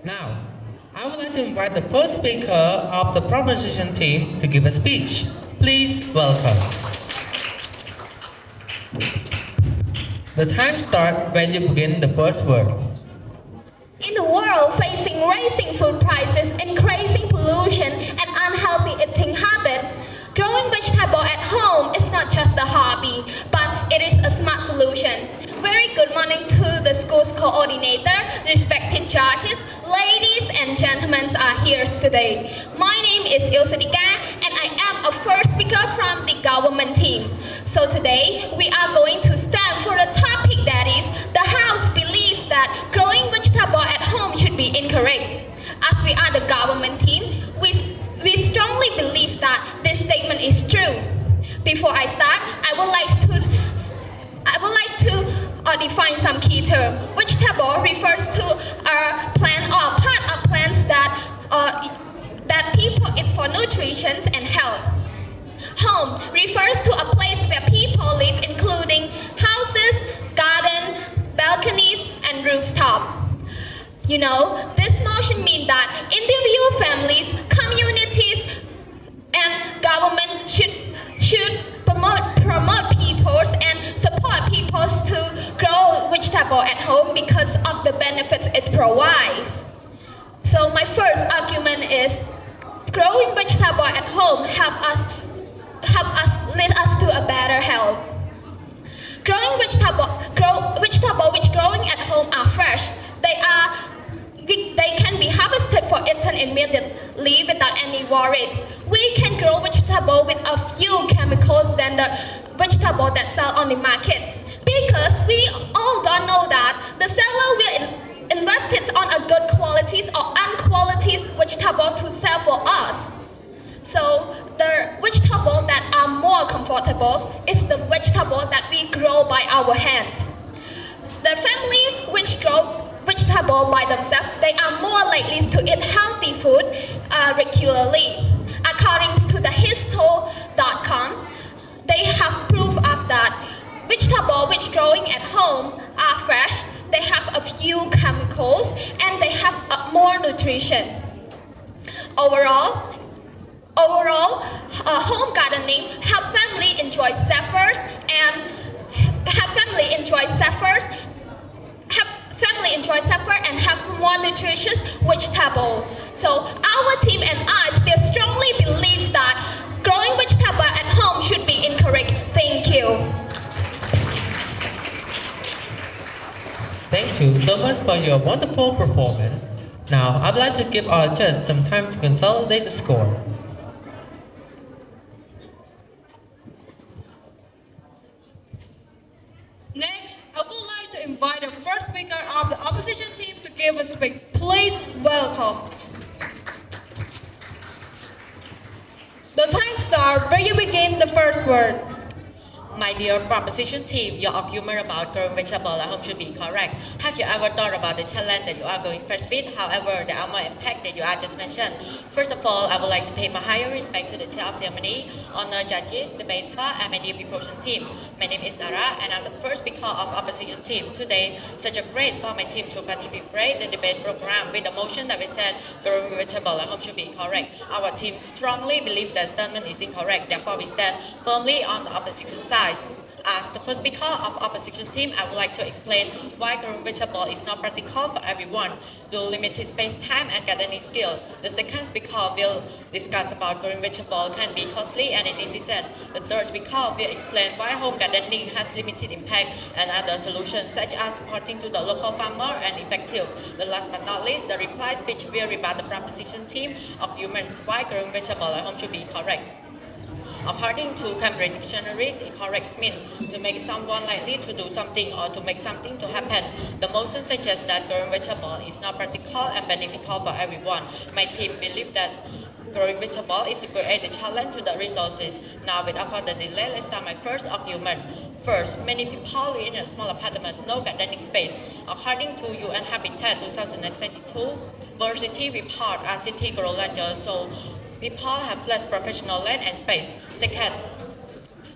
Now, I would like to invite the first speaker of the proposition team to give a speech. Please welcome. The time starts when you begin the first word. In a world facing rising food prices, increasing pollution, and unhealthy eating habits, growing vegetable at home is not just a hobby, but it is a smart solution. Very good morning to the school's coordinator, respected judges, ladies and gentlemen are here today. My name is Ilsadika and I am a first speaker from the government team. So today we are going to stand for a topic that is the House believes that growing vegetable at home should be encouraged. As we are the government team, we strongly believe that this statement is true. Before I start, I would like to define some key terms. Vegetable refers to a plant or part of plants that people eat for nutrition and health. Home refers to a place where people live, including houses, garden, balconies, and rooftop. You know, this motion means that individual families, communities, and government should promote peoples and support peoples to grow vegetable at home because of the benefits it provides. So my first argument is growing vegetable at home help us lead us to a better health. Growing vegetable which growing at home are fresh. They can be harvested for eaten immediately without any worry. We can grow vegetable with a few chemicals than the vegetable that sell on the market. Because we all don't know that the seller will invest it on a good qualities or unquality vegetable to sell for us. So the vegetable that are more comfortable is the vegetable that we grow by our hand. The family which grow vegetable by themselves, they are more likely to eat healthy food regularly. According to the histo.com, they have proof of that. Vegetable which growing at home are fresh, they have a few chemicals, and they have more nutrition. Overall, home gardening help family enjoy safer and have more nutritious vegetable. So our team and I still strongly believe that growing vegetable at home should be encouraged. Thank you. Thank you so much for your wonderful performance. Now, I'd like to give our judges some time to consolidate the score. Next, I would like to invite the first speaker of the opposition team to give a speech. Please welcome. The time starts when you begin the first word. My dear proposition team, your argument about growing vegetable at home should be correct. Have you ever thought about the challenge that you are going first with? However, there are more impact that you are just mentioned. First of all, I would like to pay my higher respect to the chair of ceremony, honor judges, debater, and my dear proposition team. My name is Dara, and I'm the first speaker of opposition team. Today, such a great for my team to participate in the debate program with the motion that we said growing vegetable at home should be correct. Our team strongly believes that statement is incorrect. Therefore, we stand firmly on the opposition side. As the first speaker of opposition team, I would like to explain why growing vegetable is not practical for everyone due to limited space, time, and gardening skill. The second speaker will discuss about growing vegetable can be costly and inefficient. The third speaker will explain why home gardening has limited impact and other solutions such as supporting to the local farmer and effective. The last but not least, the reply speech will rebut the proposition team arguments why growing vegetable at home should be correct. According to Cambridge dictionaries, incorrect means to make someone likely to do something or to make something to happen. The motion suggests that growing vegetable is not practical and beneficial for everyone. My team believes that growing vegetable is to create a challenge to the resources. Now, without further delay, let's start my first argument. First, many people live in a small apartment, no gardening space. According to UN Habitat 2022, World City report, our city grow larger, so people have less professional land and space. Second,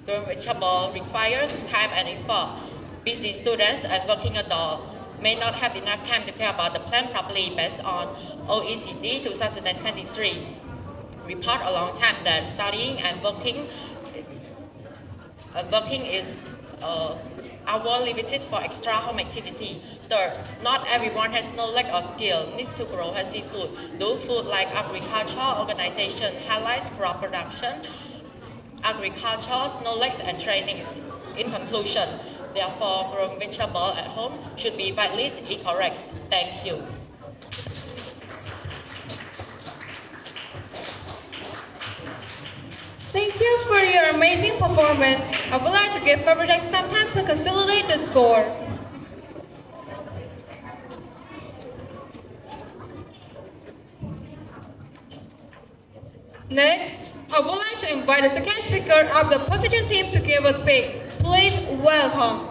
growing vegetable requires time and effort. Busy students and working adults may not have enough time to care about the plan properly based on OECD 2023 report a long time that studying and working is our limited for extra home activity. Third, not everyone has knowledge or skill need to grow healthy food. Do food like agricultural organization highlights crop production, agriculture's knowledge and training. In conclusion, therefore, growing vegetable at home should be widely incorrect. Thank you. Thank you for your amazing performance. I would like to give favorite some time to consolidate the score. Next, I would like to invite the second speaker of the opposition team to give a speech. Please welcome.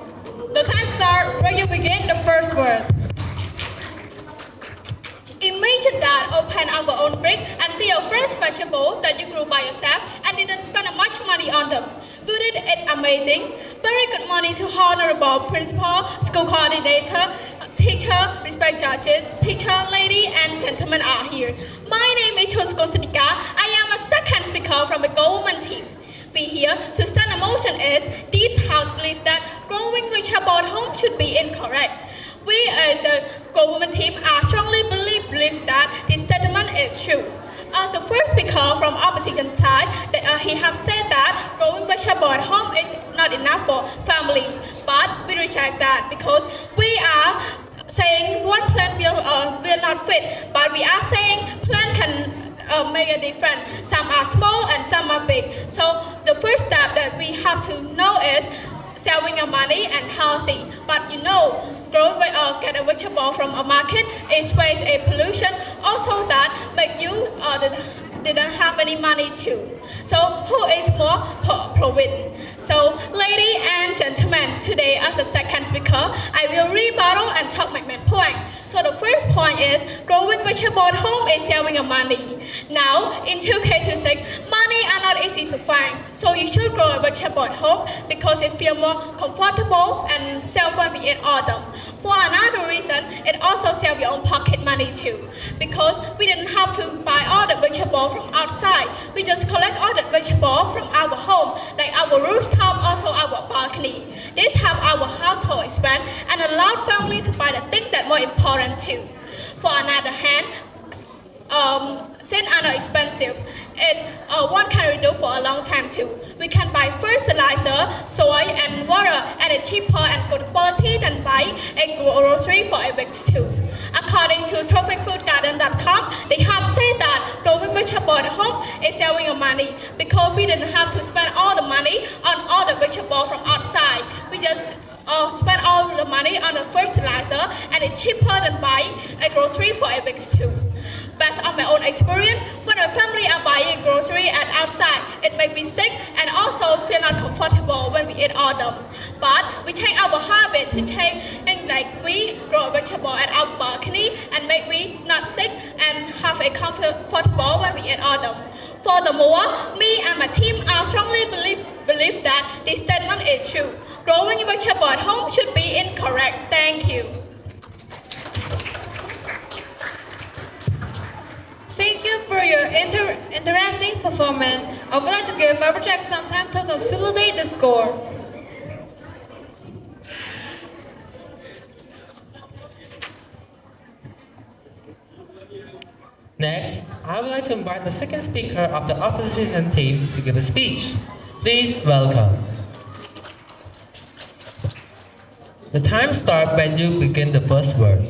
The time starts when you begin the first word. Imagine that open our own fridge and see your fresh vegetable that you grew by yourself and didn't spend much money on them. Wouldn't it amazing? Very good morning to honorable principal, school coordinator, teacher, respect judges, teacher, lady and gentlemen are here. My name is Chun Sikosidika. I am a second speaker from the government team. We here to stand a motion is this house believes that growing vegetable at home should be incorrect. We as a government team are strongly believe that this statement is true. As the first speaker from opposition side, he have said that growing vegetable at home is not enough for family. But we reject that because we are saying one plant will not fit, but we are saying plant can make a difference. Some are small and some are big. So the first step that we have to know is saving your money and healthy. But you know, get a vegetable from a market is waste a pollution. Also that make you didn't have any money too. So who is more provident? So ladies and gentlemen, today as a second speaker, I will rebuttal and talk my main point. So the first point is growing vegetable at home is saving your money. Now in 2K26, money are not easy to find. So you should grow a vegetable at home because it feels more comfortable and sell when we eat all them. For another reason, it also saves your own pocket money too. Because we didn't have to buy all the vegetable from outside. We just collect all the vegetable from our home, like our rooftop, also our balcony. This help our household expand and allow family to buy the things that more important too. For another hand, since are not expensive, one can reduce for a long time too. We can buy fertilizer, soil and water at a cheaper and good quality than buy a grocery for a week too. According to tropicfoodgarden.com, they have said that growing vegetable at home is saving your money because we didn't have to spend all the money on all the vegetable from outside. We just spend all the money on the fertilizer and it's cheaper than buying a grocery for a week too. Based on my own experience, when a family are buying grocery at outside, it makes me sick and also feel not comfortable when we eat all them. But we change our habit to change, and like we grow vegetable at our balcony and make we not sick and have a comfortable when we eat all them. Furthermore, me and my team are strongly believe that this statement is true. Growing vegetable at home should be incorrect. Thank you. Thank you for your interesting performance. I would like to give Faberjack some time to consolidate the score. Next, I would like to invite the second speaker of the opposition team to give a speech. Please welcome. The time starts when you begin the first word.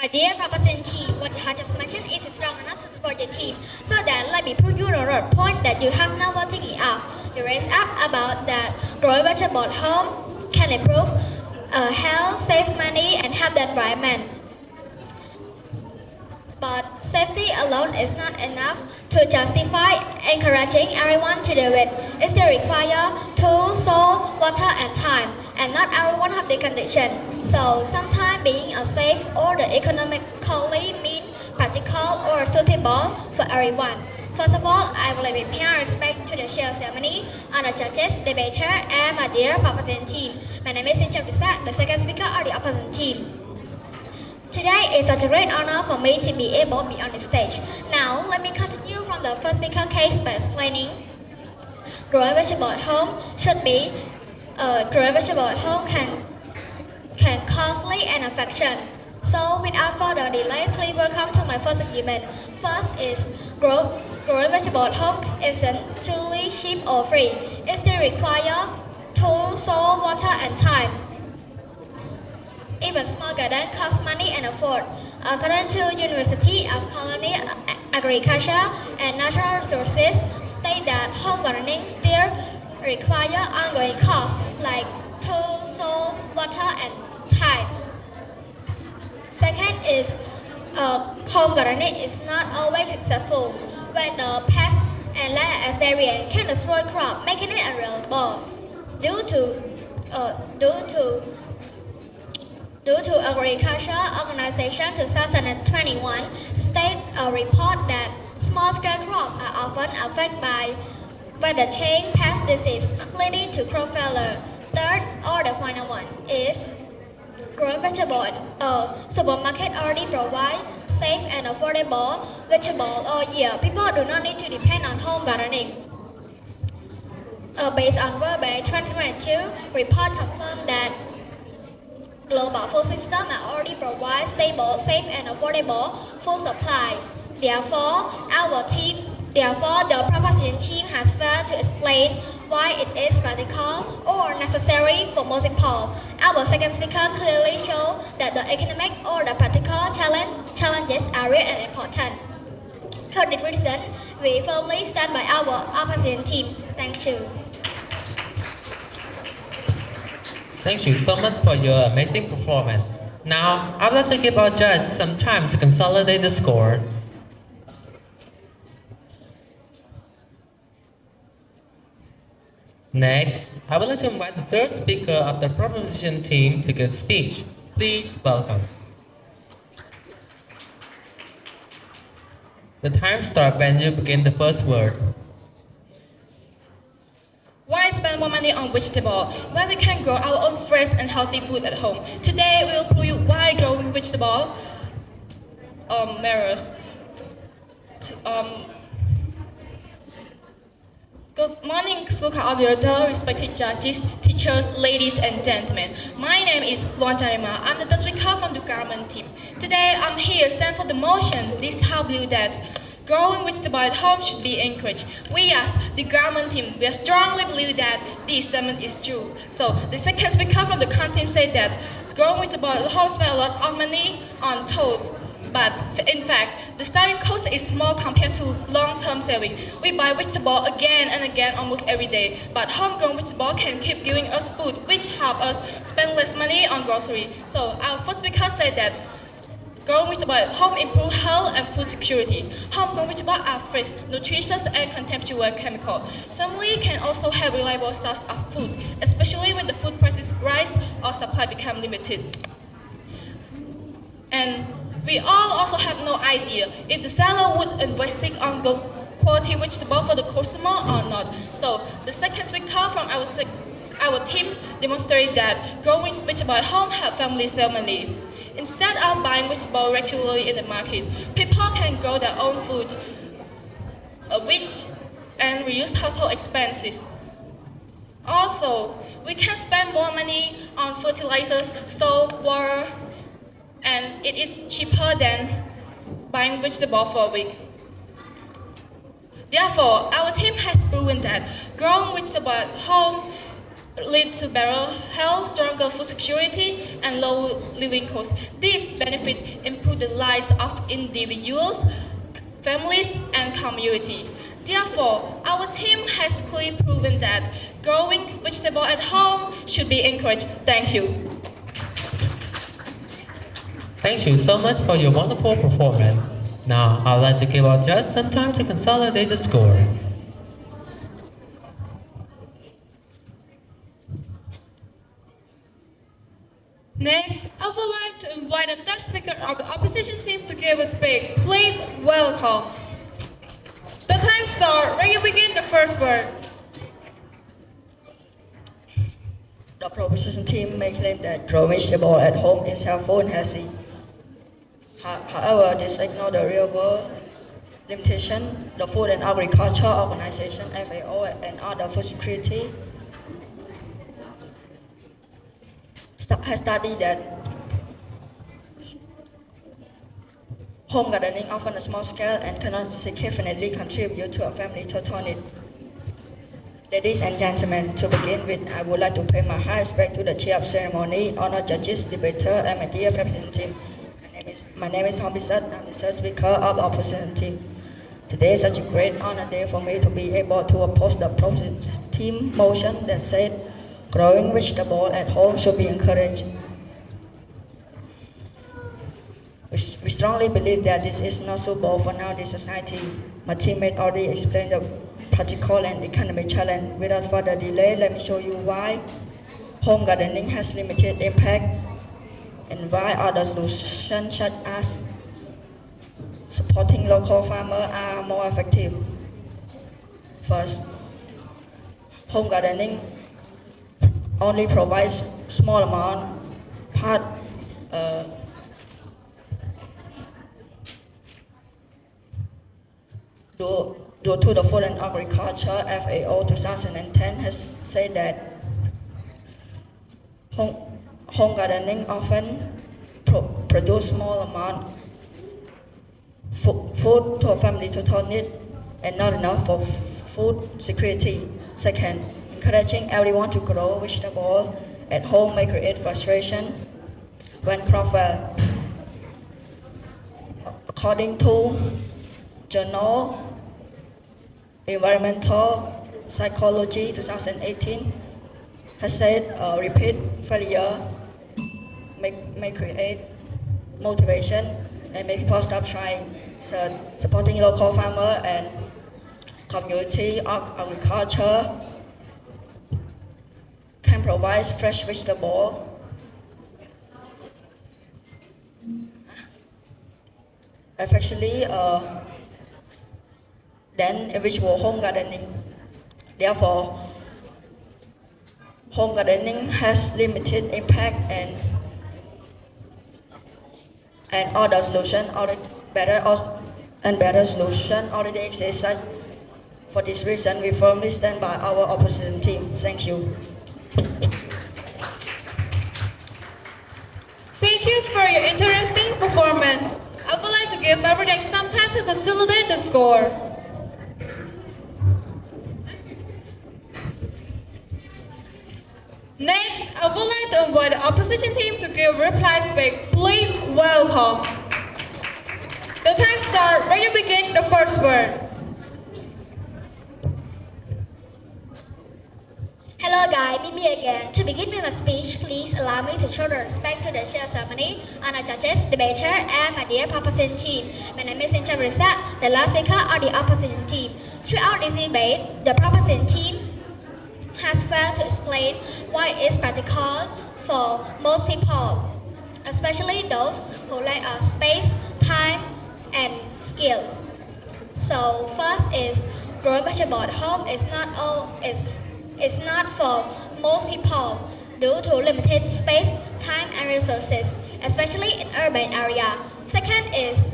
My dear proposition team, what you have just mentioned is strong enough to support your team. So then let me prove you the point that you have not voted it up. You raised up about that growing vegetable at home can improve health, save money and help the environment. But safety alone is not enough to justify encouraging everyone to do it. It still requires tools, soul, water and time. And not everyone have the condition. So sometimes being a safe or the economically mean practical or suitable for everyone. First of all, I would like to pay our respect to the chair ceremony, and the judges, debater, and my dear proposition team. My name is Sincham Dusak, the second speaker of the opposition team. Today is such a great honor for me to be able to be on the stage. Now, let me continue from the first speaker case by explaining growing vegetable at home should be growing vegetable at home can costly and affection. So, without further delay, please welcome to my first argument. First is growing vegetable at home isn't truly cheap or free. It still requires tools, soil, water, and time. Even small garden costs money and effort. According to University of Colony Agriculture and Natural Resources, state that home gardening still require ongoing costs like tools, soil, water, and time. Second is home gardening is not always successful when the pest and land experience can destroy crop, making it unreliable. Due to Agriculture Organization 2021 state a report that small-scale crops are often affected by the chain pest disease, leading to crop failure. Third, or the final one, is growing vegetable. Supermarket already provide safe and affordable vegetables all year. People do not need to depend on home gardening. Based on World Bank 2022 report confirmed that global food systems already provide stable, safe, and affordable food supply. Therefore, the proposition team has failed to explain why it is practical or necessary for most people. Our second speaker clearly showed that the economic or the practical challenges are real and important. For this reason, we firmly stand by our opposition team. Thank you. Thank you so much for your amazing performance. Now, I'd like to give our judge some time to consolidate the score. Next, I would like to invite the third speaker of the proposition team to give a speech. Please welcome. The time starts when you begin the first word. Why spend more money on vegetable when we can grow our own fresh and healthy food at home? Today we will prove you why growing vegetable matters. Good morning, school coordinator, respected judges, teachers, ladies and gentlemen. My name is Luan Jarima. I'm the third speaker from the government team. Today I'm here to stand for the motion. This helps you that growing vegetable at home should be encouraged. We as the government team, we strongly believe that this statement is true. So the second speaker from the content said that growing vegetable at home spends a lot of money on tools. But in fact, the starting cost is small compared to long-term saving. We buy vegetable again and again almost every day. But homegrown vegetable can keep giving us food, which help us spend less money on grocery. So our first speaker said that growing vegetable at home improve health and food security. Homegrown vegetables are fresh, nutritious, and contain fewer chemicals. Family can also have reliable source of food, especially when the food prices rise or supply become limited. And we all also have no idea if the seller would invest on good quality vegetable for the customer or not. So the second speaker from our team demonstrated that growing vegetable at home help families save money. Instead of buying vegetables regularly in the market, people can grow their own food, and reduce household expenses. Also, we can spend more money on fertilizers, soap, water, and it is cheaper than buying vegetables for a week. Therefore, our team has proven that growing vegetables at home leads to better health, stronger food security, and low living costs. These benefits improve the lives of individuals, families, and community. Therefore, our team has clearly proven that growing vegetables at home should be encouraged. Thank you. Thank you so much for your wonderful performance. Now, I'd like to give our judge some time to consolidate the score. Next, I would like to invite the third speaker of the opposition team to give a speech. Please welcome. The time time starts when you begin the first word. The proposition team may claim that growing vegetable at home is helpful and healthy. However, this ignores the real world limitation. The Food and Agriculture Organization (FAO) and other food security has studied that home gardening, often a small scale and cannot significantly contribute to a family total need. Ladies and gentlemen, to begin with, I would like to pay my high respect to the chair of ceremony, honored judges, debater, and my dear representative. My name is Bon Bot. I'm the third speaker of the opposition team. Today is such a great honor day for me to be able to oppose the opposition team motion that said growing vegetable at home should be encouraged. We strongly believe that this is not suitable for nowadays society. My teammate already explained the practical and economic challenge. Without further delay, let me show you why home gardening has limited impact and why other solutions such as supporting local farmers are more effective. First, home gardening only provides small amount part due to the Food and Agriculture FAO 2010 has said that home gardening often produce small amount food to a family total need and not enough for food security. Second, encouraging everyone to grow vegetable at home may create frustration when crop fail. According to Journal Environmental Psychology 2018 has said repeat failure may create motivation and make people stop trying. So supporting local farmer and community agriculture can provide fresh vegetable effectively than individual home gardening. Therefore, home gardening has limited impact and other solution already better solution already exist. For this reason, we firmly stand by our opposition team. Thank you. Thank you for your interesting performance. I would like to give our project some time to consolidate the score. Next, I would like to invite the opposition team to give replies back. Please welcome. The time starts when you begin the first word. Hello guys, meet me again. To begin with my speech, please allow me to show the respect to the chair ceremony, honor judges, debater, and my dear proposition team. My name is Sincha Brisa, the last speaker of the opposition team. Throughout this debate, the proposition team has failed to explain why it is practical for most people, especially those who lack space, time, and skill. So first is growing vegetable at home is not for most people due to limited space, time, and resources, especially in urban area. Second is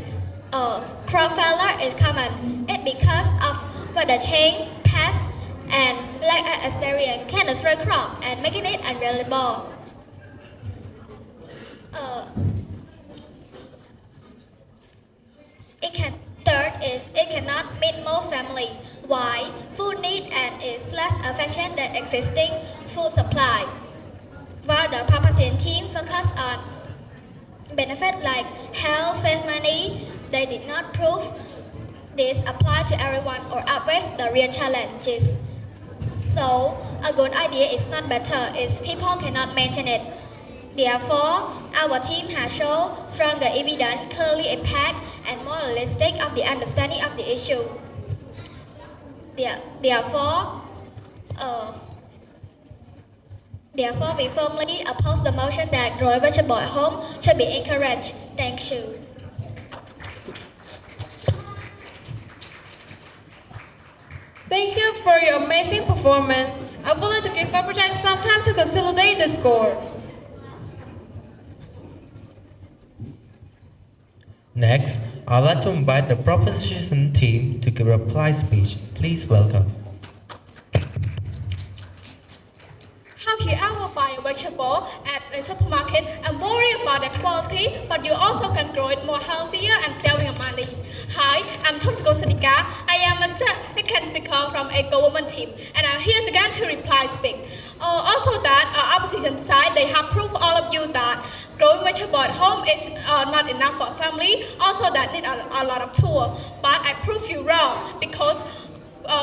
crop failure is common. It's because of weather change, pests, and lack of experience can destroy crop and making it unreliable. Third is it cannot meet most family. Why? Food need and is less efficient than existing food supply. While the proposition team focus on benefits like health, save money, they did not prove this apply to everyone or outweigh the real challenges. So a good idea is not better if people cannot maintain it. Therefore, our team has shown stronger evidence, clearly impact, and more realistic of the understanding of the issue. Therefore, we firmly oppose the motion that growing vegetable at home should be encouraged. Thank you. Thank you for your amazing performance. I would like to give our project some time to consolidate the score. Next, I'd like to invite the proposition team to give a reply speech. Please welcome. Have you ever buy a vegetable at a supermarket and worry about the quality, but you also can grow it more healthier and saving money? Hi, I'm Tomsko Sanika. I am a second speaker from a government team, and I'm here again to reply speak. Also that opposition side, they have proved all of you that growing vegetable at home is not enough for a family. Also that need a lot of tools, but I prove you wrong because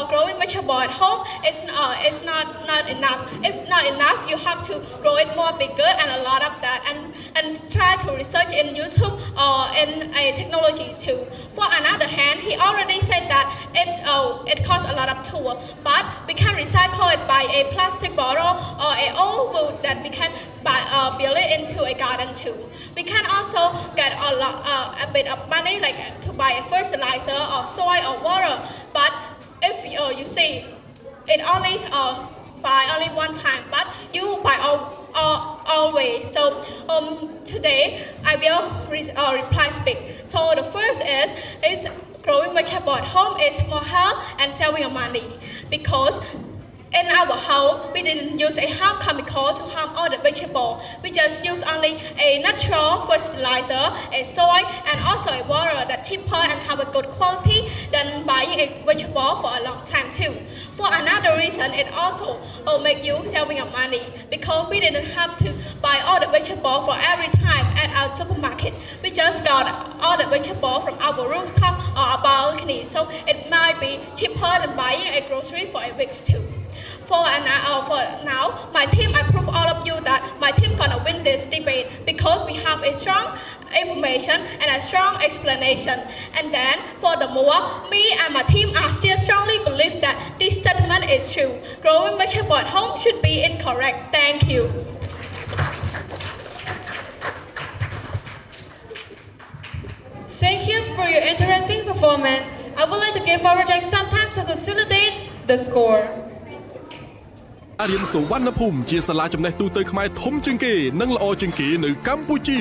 growing vegetable at home is not enough. If not enough, you have to grow it more bigger and a lot of that, and try to research in YouTube or in a technology too. For another hand, he already said that it costs a lot of tool, but we can recycle it by a plastic bottle or a old wood that we can build it into a garden too. We can also get a bit of money like to buy a fertilizer or soil or water, but if you see it only buy only one time, but you buy always. So today I will reply speak. So the first is growing vegetable at home is more health and saving money, because in our home, we didn't use a harm chemical to harm all the vegetable. We just use only a natural fertilizer, a soil, and also a water that's cheaper and have a good quality than buying a vegetable for a long time too. For another reason, it also make you saving of money, because we didn't have to buy all the vegetable for every time at our supermarket. We just got all the vegetable from our rooftop or our balcony, so it might be cheaper than buying a grocery for a week too. For now, my team, I prove all of you that my team gonna win this debate because we have a strong information and a strong explanation. And then, furthermore, me and my team are still strongly believe that this statement is true. Growing vegetable at home should be incorrect. Thank you. Thank you for your interesting performance. I would like to give our project some time to consolidate the score. រៀនសុវណ្ណភូមិជាសាលាចំណេះទូទៅខ្មែរធំជាងគេនិងល្អជាងគេនៅកម្ពុជា